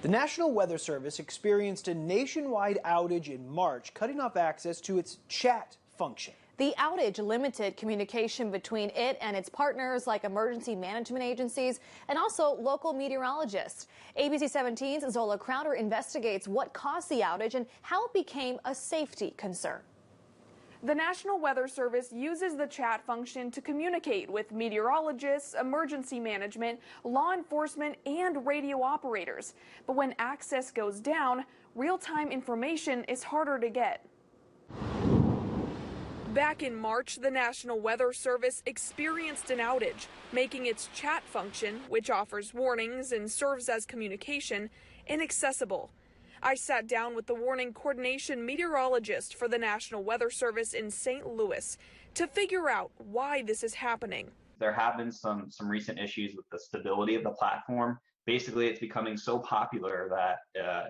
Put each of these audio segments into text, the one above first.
The National Weather Service experienced a nationwide outage in March, cutting off access to its chat function. The outage limited communication between it and its partners like emergency management agencies and also local meteorologists. ABC 17's Zola Crowder investigates what caused the outage and how it became a safety concern. The National Weather Service uses the chat function to communicate with meteorologists, emergency management, law enforcement, and radio operators. But when access goes down, real-time information is harder to get. Back in March, the National Weather Service experienced an outage, making its chat function, which offers warnings and serves as communication, inaccessible. I sat down with the warning coordination meteorologist for the National Weather Service in St. Louis to figure out why this is happening. There have been some recent issues with the stability of the platform. Basically, it's becoming so popular that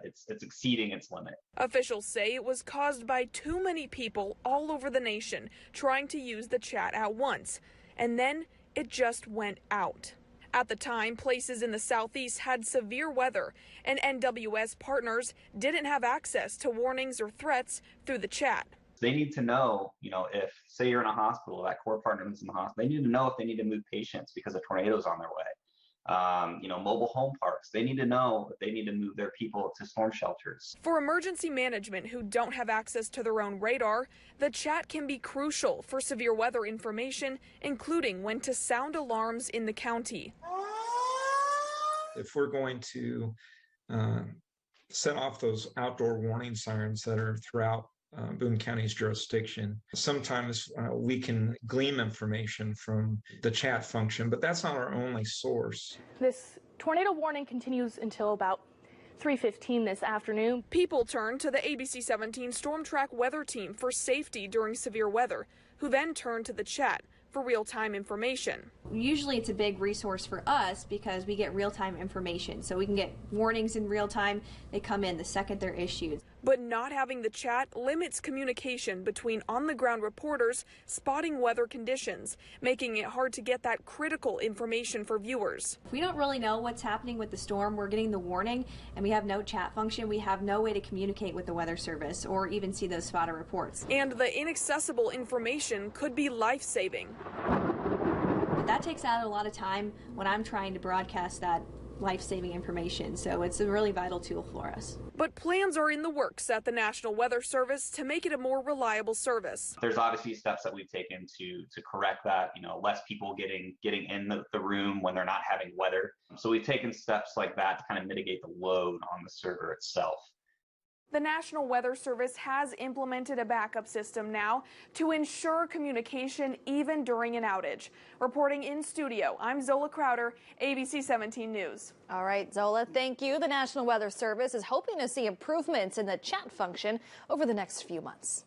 it's exceeding its limit. Officials say it was caused by too many people all over the nation trying to use the chat at once, and then it just went out. At the time, places in the southeast had severe weather, and NWS partners didn't have access to warnings or threats through the chat. They need to know, if, say you're in a hospital, that core partner is in the hospital, they need to know if they need to move patients because a tornado is on their way. Mobile home parks, they need to know if they need to move their people to storm shelters. For emergency management who don't have access to their own radar, the chat can be crucial for severe weather information, including when to sound alarms in the county. If we're going to set off those outdoor warning sirens that are throughout Boone County's jurisdiction, sometimes we can glean information from the chat function, but that's not our only source. This tornado warning continues until about 3:15 this afternoon. People turn to the ABC 17 Storm Track weather team for safety during severe weather, who then turn to the chat for real-time information. Usually it's a big resource for us because we get real-time information, so we can get warnings in real time. They come in the second they're issued. But not having the chat limits communication between on-the-ground reporters spotting weather conditions, making it hard to get that critical information for viewers. We don't really know what's happening with the storm. We're getting the warning, and we have no chat function. We have no way to communicate with the Weather Service or even see those spotter reports. And the inaccessible information could be life-saving. But that takes out a lot of time when I'm trying to broadcast that life-saving information, so it's a really vital tool for us. But plans are in the works at the National Weather Service to make it a more reliable service. There's obviously steps that we've taken to correct that, less people getting in the room when they're not having weather. So we've taken steps like that to kind of mitigate the load on the server itself. The National Weather Service has implemented a backup system now to ensure communication even during an outage. Reporting in studio, I'm Zola Crowder, ABC 17 News. All right, Zola, thank you. The National Weather Service is hoping to see improvements in the chat function over the next few months.